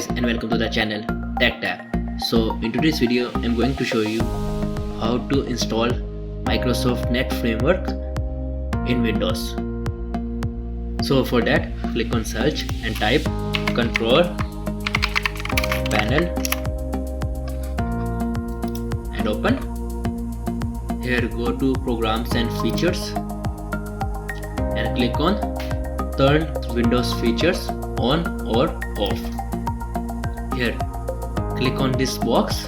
guys, and welcome to the channel TECHTAP. So in today's video I'm going to show you how to install Microsoft Net Framework in Windows. So for that, click on search and type control panel and open. Here go to programs and features and click on turn Windows features on or off. Here click on this box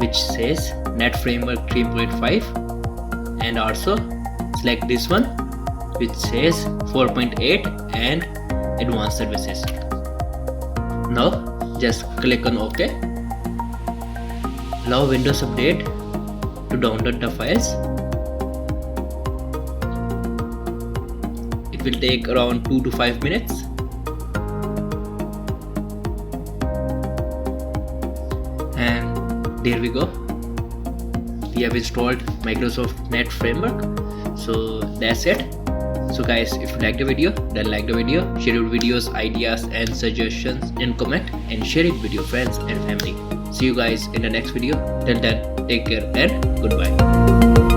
which says Net Framework 3.5 and also select this one which says 4.8 and advanced services. Now just click on OK. Allow Windows Update to download the files. It will take around 2 to 5 minutes. And there we go. We have installed Microsoft Net Framework. So that's it. So guys, if you like the video, then like the video, share your videos, ideas and suggestions in comment and share it with your friends and family. See you guys in the next video. Till then, take care and goodbye.